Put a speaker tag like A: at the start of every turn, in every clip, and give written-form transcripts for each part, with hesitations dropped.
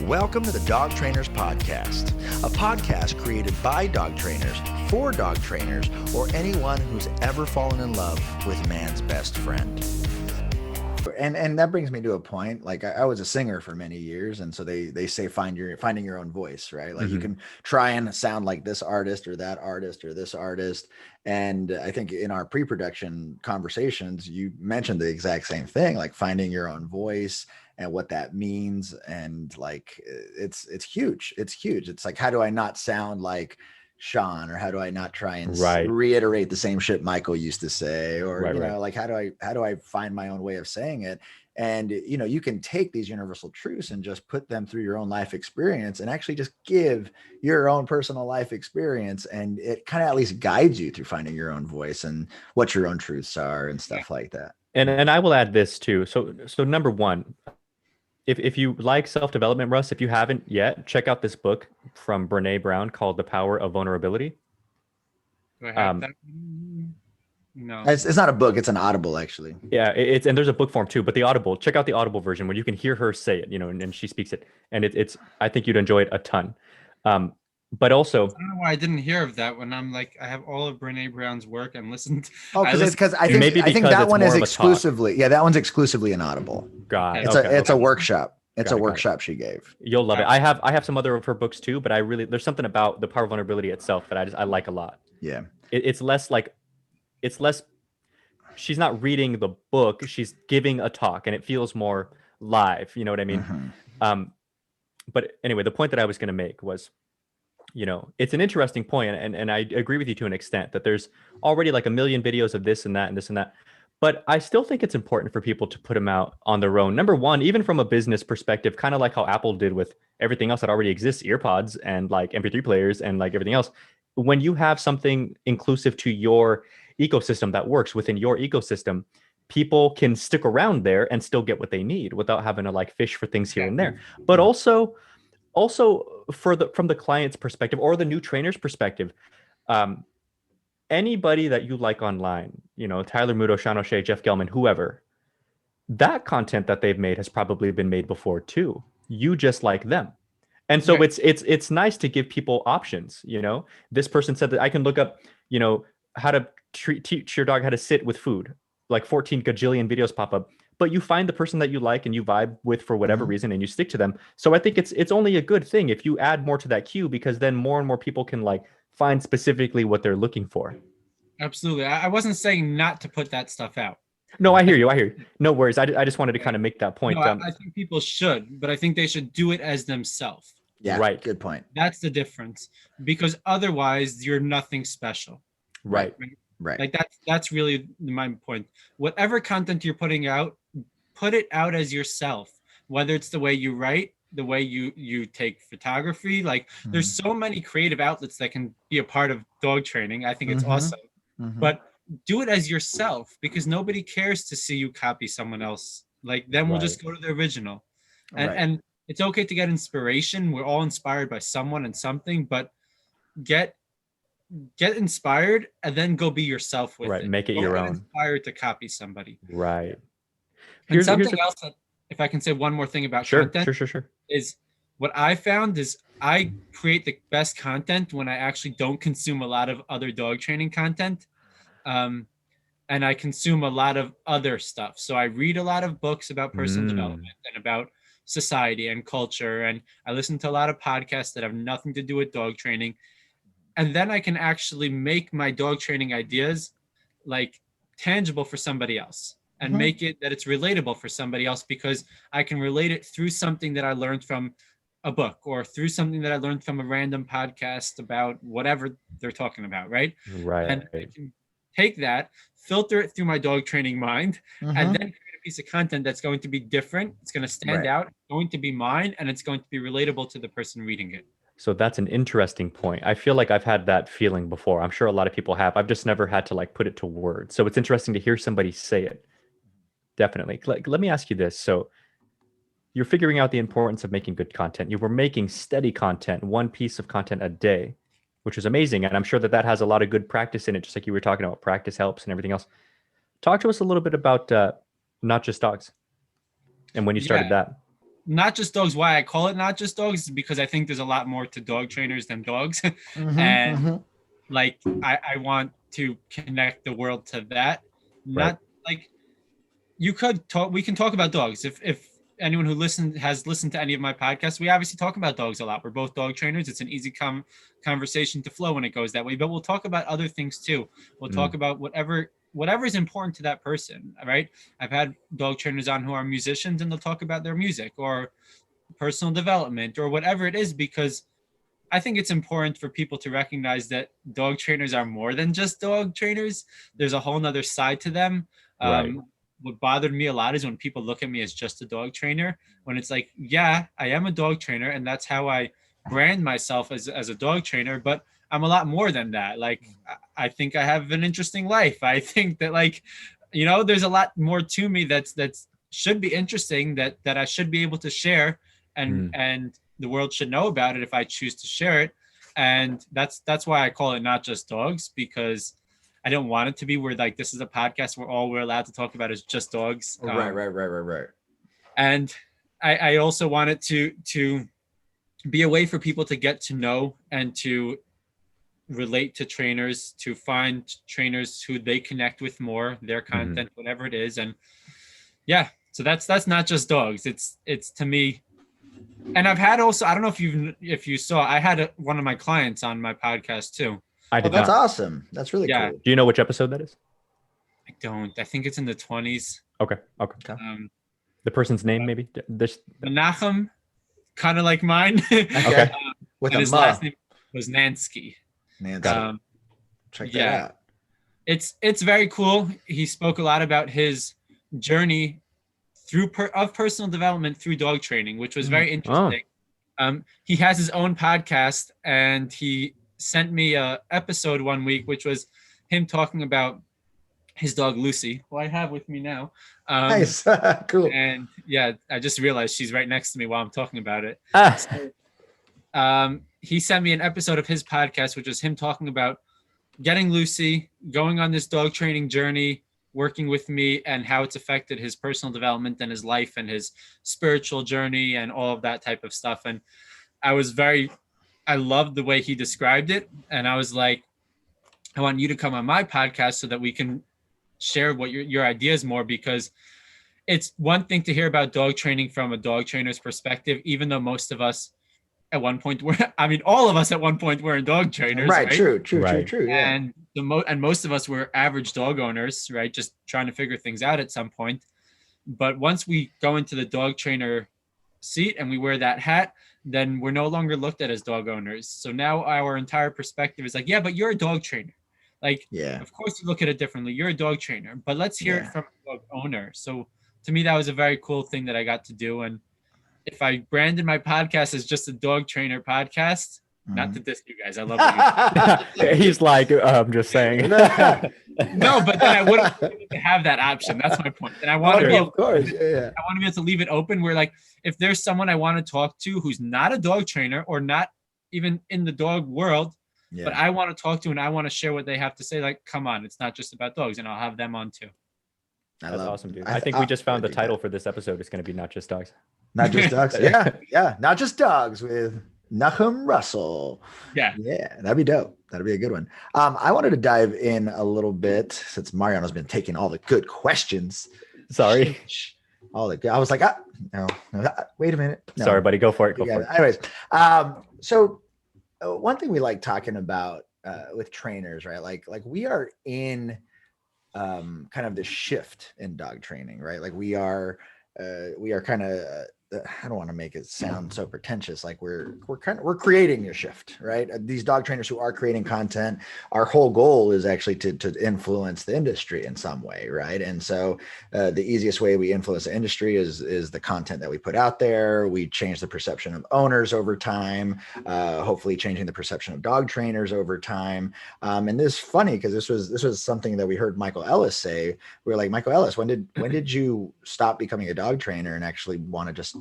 A: Welcome to the Dog Trainers Podcast, a podcast created by dog trainers for dog trainers or anyone who's ever fallen in love with man's best friend. And that brings me to a point. Like I was a singer for many years, and so they say finding your own voice, right? Like you can try and sound like this artist or that artist or this artist. And I think in our pre-production conversations, you mentioned the exact same thing, like finding your own voice and what that means. And like it's huge. It's huge. It's like, how do I not sound like Sean, or how do I not try and reiterate the same shit Michael used to say, or you know, like how do I find my own way of saying it? And you know, you can take these universal truths and just put them through your own life experience and actually just give your own personal life experience, and it kind of at least guides you through finding your own voice and what your own truths are and stuff like that.
B: And I will add this too. So number one, if you like self-development, Russ, if you haven't yet, check out this book from Brené Brown called The Power of Vulnerability.
C: Do I have that? No.
A: It's not a book. It's an Audible, actually.
B: Yeah, and there's a book form too, but the Audible, check out the Audible version where you can hear her say it, you know, and she speaks it. And it's I think you'd enjoy it a ton. But also,
C: I don't know why I didn't hear of that when I'm like, I have all of Brené Brown's work and listened.
A: Oh, because I think that one is exclusively, that one's exclusively an Audible. It's a workshop. It's a workshop she gave.
B: You'll love it. I have some other of her books too, but there's something about The Power of Vulnerability itself that I like a lot.
A: Yeah.
B: It's less, she's not reading the book, she's giving a talk, and it feels more live. You know what I mean? But anyway, the point that I was going to make was, you know, it's an interesting point, and I agree with you to an extent that there's already like a million videos of this and that and this and that. But I still think it's important for people to put them out on their own. Number one, even from a business perspective, kind of like how Apple did with everything else that already exists, earpods and like MP3 players and like everything else. When you have something inclusive to your ecosystem that works within your ecosystem, people can stick around there and still get what they need without having to like fish for things here and there. But also from the client's perspective or the new trainer's perspective, anybody that you like online, you know, Tyler Muto, Sean O'Shea, Jeff Gelman, whoever, that content that they've made has probably been made before too. You just like them. And so it's nice to give people options. You know, this person said that I can look up, you know, how to teach your dog how to sit with food, like 14 gajillion videos pop up, but you find the person that you like and you vibe with for whatever reason and you stick to them. So I think it's only a good thing if you add more to that queue, because then more and more people can like find specifically what they're looking for.
C: Absolutely. I wasn't saying not to put that stuff out.
B: No, I hear you. No worries. I just wanted to kind of make that point.
C: No, I think people should, but I think they should do it as themselves.
A: Yeah,
B: right.
A: Good point.
C: That's the difference, because otherwise you're nothing special.
B: Right.
C: Like that's really my point. Whatever content you're putting out, put it out as yourself, whether it's the way you write, the way you take photography. Like there's so many creative outlets that can be a part of dog training. I think it's awesome, but do it as yourself, because nobody cares to see you copy someone else. Like then we'll just go to the original. And it's okay to get inspiration. We're all inspired by someone and something, but get inspired and then go be yourself with it.
B: Make it your own.
C: Inspired to copy somebody.
B: Right.
C: And something else that, if I can say one more thing about content,
B: sure.
C: is what I found is I create the best content when I actually don't consume a lot of other dog training content. And I consume a lot of other stuff. So I read a lot of books about personal development and about society and culture. And I listen to a lot of podcasts that have nothing to do with dog training. And then I can actually make my dog training ideas like tangible for somebody else and make it that it's relatable for somebody else, because I can relate it through something that I learned from a book or through something that I learned from a random podcast about whatever they're talking about. Right. And I can take that, filter it through my dog training mind, and then create a piece of content that's going to be different. It's going to stand out, it's going to be mine, and it's going to be relatable to the person reading it.
B: So that's an interesting point. I feel like I've had that feeling before. I'm sure a lot of people have. I've just never had to like put it to words. So it's interesting to hear somebody say it. Definitely. Let me ask you this. So you're figuring out the importance of making good content. You were making steady content, one piece of content a day, which is amazing. And I'm sure that has a lot of good practice in it, just like you were talking about. Practice helps and everything else. Talk to us a little bit about Not Just Dogs and when you started that.
C: Not Just Dogs, why I call it Not Just Dogs is because I think there's a lot more to dog trainers than dogs. And like I want to connect the world to that. Not like we can talk about dogs. If anyone who has listened to any of my podcasts, we obviously talk about dogs a lot. We're both dog trainers. It's an easy conversation to flow when it goes that way, but we'll talk about other things too. We'll talk about whatever is important to that person, right? I've had dog trainers on who are musicians, and they'll talk about their music or personal development or whatever it is, because I think it's important for people to recognize that dog trainers are more than just dog trainers. There's a whole nother side to them. What bothered me a lot is when people look at me as just a dog trainer, when it's like, yeah, I am a dog trainer, and that's how I brand myself as a dog trainer, but I'm a lot more than that. Like, I think I have an interesting life. I think that, like, there's a lot more to me that's should be interesting, that I should be able to share, and the world should know about it if I choose to share it. And that's why I call it Not Just Dogs, because I don't want it to be where like this is a podcast where all we're allowed to talk about is just dogs.
A: Right.
C: And I also want it to be a way for people to get to know and to relate to trainers, to find trainers who they connect with more, their content, whatever it is. And yeah, so that's Not Just Dogs. It's to me. And I've had also, I don't know if you saw, I had one of my clients on my podcast too.
A: That's awesome. That's really cool.
B: Do you know which episode that is?
C: I don't. I think it's in the 20s.
B: Okay. The person's name, maybe?
C: The Nachum, kind of like mine.
A: Okay.
C: And his last name was Nansky.
A: Check that out.
C: It's very cool. He spoke a lot about his journey of personal development through dog training, which was very interesting. He has his own podcast, and he sent me a episode one week, which was him talking about his dog Lucy, who I have with me now.
A: Nice. Cool.
C: And yeah, I just realized she's right next to me while I'm talking about it. So, he sent me an episode of his podcast, which was him talking about getting Lucy, going on this dog training journey, working with me, and how it's affected his personal development and his life and his spiritual journey and all of that type of stuff. And I loved the way he described it. And I was like, I want you to come on my podcast so that we can share what your ideas more, because it's one thing to hear about dog training from a dog trainer's perspective, even though most of us at one point all of us at one point were dog trainers. Right.
A: True. Yeah.
C: And most of us were average dog owners, right? Just trying to figure things out at some point. But once we go into the dog trainer seat and we wear that hat, then we're no longer looked at as dog owners. So now our entire perspective is like, yeah, but you're a dog trainer. Like, yeah, of course you look at it differently. You're a dog trainer, but let's hear it from a dog owner. So to me, that was a very cool thing that I got to do. And if I branded my podcast as just a dog trainer podcast, not to diss you guys, I love you.
B: He's like, I'm just saying.
C: No, but then I wouldn't have that option. That's my point. And I want to be able, I want to be able to leave it open where, like, if there's someone I want to talk to who's not a dog trainer or not even in the dog world, but I want to talk to and I want to share what they have to say, like, come on, it's not just about dogs, and I'll have them on too.
B: That's awesome, dude. I think we just found the title for this episode is going to be Not Just Dogs.
A: Not Just Dogs. Yeah. Not Just Dogs with Nachum Russell. Yeah, that'd be dope. That'd be a good one. I wanted to dive in a little bit since Mariano's been taking all the good questions.
B: Sorry.
A: I was like, no, wait a minute. No.
B: Sorry, buddy. Go for it.
A: Anyways, so one thing we like talking about with trainers, right? Like we are in kind of the shift in dog training, right? Like we are kind of I don't want to make it sound so pretentious. Like we're creating a shift, right? These dog trainers who are creating content, our whole goal is actually to influence the industry in some way, right? And so the easiest way we influence the industry is the content that we put out there. We change the perception of owners over time, hopefully changing the perception of dog trainers over time. And this is funny because this was something that we heard Michael Ellis say. We were like, Michael Ellis, when did you stop becoming a dog trainer and actually want to just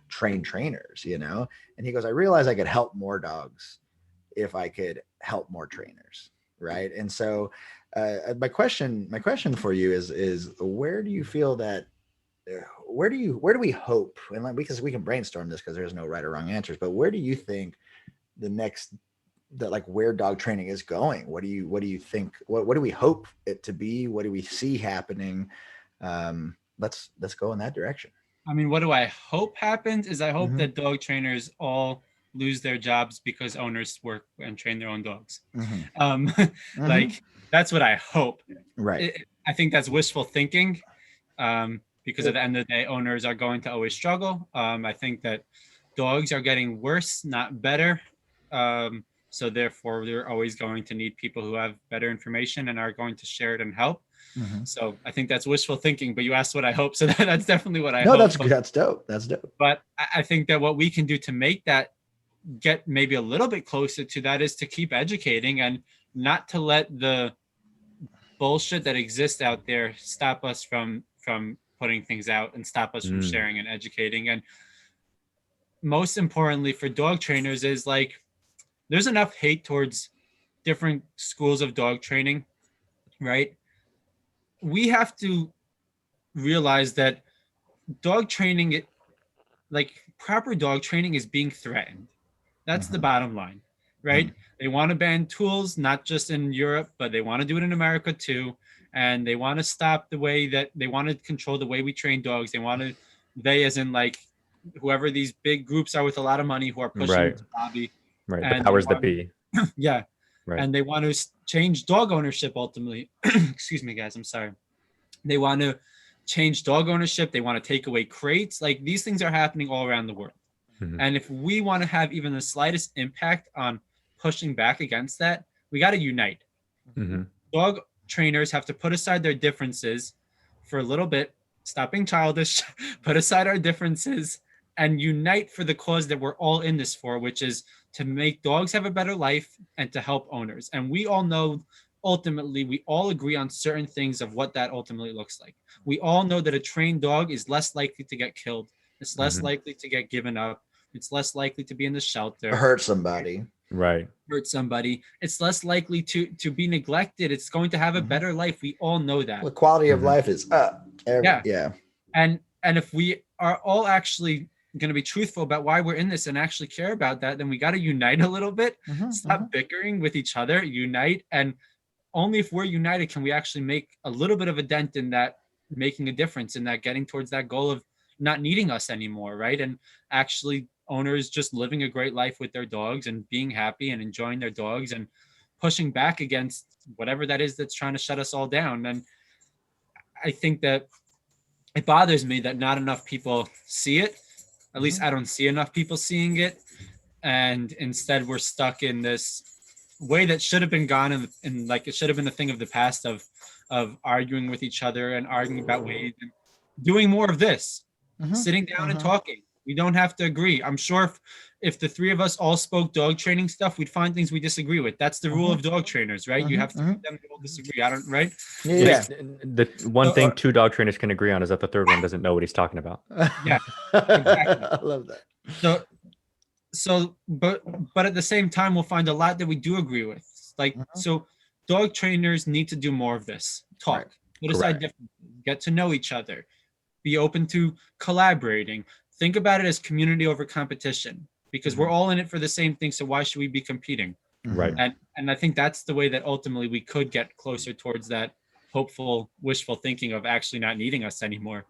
A: train trainers, and he goes, I realized I could help more dogs if I could help more trainers, right? And so my question for you is where do you feel that where do we hope, and like, because we can brainstorm this because there's no right or wrong answers, but where do you think where dog training is going? What do you think? What do we hope it to be? What do we see happening? Let's go in that direction.
C: I mean, what do I hope happens is I hope that dog trainers all lose their jobs because owners work and train their own dogs. Like, that's what I hope.
A: Right.
C: I think that's wishful thinking, because at the end of the day, owners are going to always struggle. I think that dogs are getting worse, not better. So therefore, they're always going to need people who have better information and are going to share it and help. So I think that's wishful thinking, but you asked what I hope. So that's definitely what I hope.
A: No, that's dope. That's dope.
C: But I think that what we can do to make that get maybe a little bit closer to that is to keep educating and not to let the bullshit that exists out there stop us from putting things out and stop us from sharing and educating. And most importantly for dog trainers is like, there's enough hate towards different schools of dog training, right? We have to realize that dog training, like proper dog training, is being threatened. That's the bottom line, right? They want to ban tools, not just in Europe, but they want to do it in America too. And they want to stop the way that they want to control the way we train dogs. They as in like whoever these big groups are with a lot of money who are pushing the hobby.
B: Right. The powers that be.
C: Yeah.
B: Right.
C: And they want to change dog ownership ultimately. Excuse me, guys. I'm sorry. They want to change dog ownership. They want to take away crates. Like, these things are happening all around the world. And if we want to have even the slightest impact on pushing back against that, we got to unite. Dog trainers have to put aside their differences for a little bit, stop being childish, put aside our differences, and unite for the cause that we're all in this for, which is to make dogs have a better life and to help owners. And we all know, ultimately, we all agree on certain things of what that ultimately looks like. We all know that a trained dog is less likely to get killed. It's less likely to get given up. It's less likely to be in the shelter.
A: Hurt somebody.
B: Right.
C: Hurt somebody. It's less likely to be neglected. It's going to have a better life. We all know that.
A: The quality of life is up. Yeah.
C: And if we are all actually going to be truthful about why we're in this and actually care about that, then we got to unite a little bit. Stop bickering with each other, unite. And only if we're united can we actually make a little bit of a dent in that, making a difference in that, getting towards that goal of not needing us anymore, right? And actually owners just living a great life with their dogs and being happy and enjoying their dogs and pushing back against whatever that is that's trying to shut us all down. And I think that it bothers me that not enough people see it. At least I don't see enough people seeing it. And instead we're stuck in this way that should have been gone, and like it should have been a thing of the past of arguing with each other and arguing about ways and doing more of this, sitting down and talking. We don't have to agree. I'm sure if the three of us all spoke dog training stuff, we'd find things we disagree with. That's the rule of dog trainers, right? You have to get them to all disagree. Right?
A: Yeah.
B: The one thing two dog trainers can agree on is that the third one doesn't know what he's talking about.
C: Yeah, exactly.
A: I love that.
C: But at the same time, we'll find a lot that we do agree with. Like, so dog trainers need to do more of this. Talk, put aside differences, get to know each other, be open to collaborating. Think about it as community over competition, because we're all in it for the same thing. So why should we be competing?
B: Right.
C: And I think that's the way that ultimately we could get closer towards that hopeful, wishful thinking of actually not needing us anymore.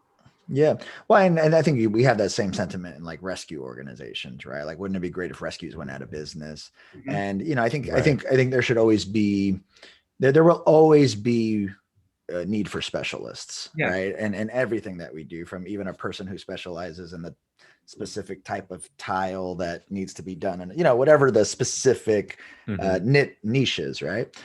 A: Yeah. Well, and I think we have that same sentiment in like rescue organizations, right? Like, wouldn't it be great if rescues went out of business? And, I think there should always be, there will always be a need for specialists, right? And everything that we do, from even a person who specializes in the specific type of tile that needs to be done, and whatever the specific niches, right?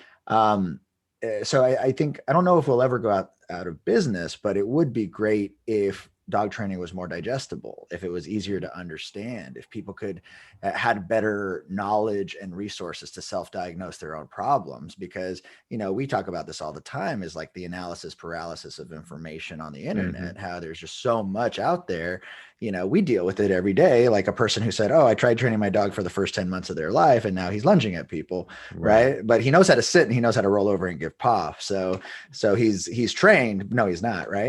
A: So I think, I don't know if we'll ever go out of business, but it would be great if dog training was more digestible, if it was easier to understand, if people could had better knowledge and resources to self-diagnose their own problems. Because, we talk about this all the time, is like the analysis paralysis of information on the internet, how there's just so much out there. We deal with it every day. Like a person who said, oh, I tried training my dog for the first 10 months of their life, and now he's lunging at people. Right. But he knows how to sit and he knows how to roll over and give paw. So he's trained. No, he's not. Right.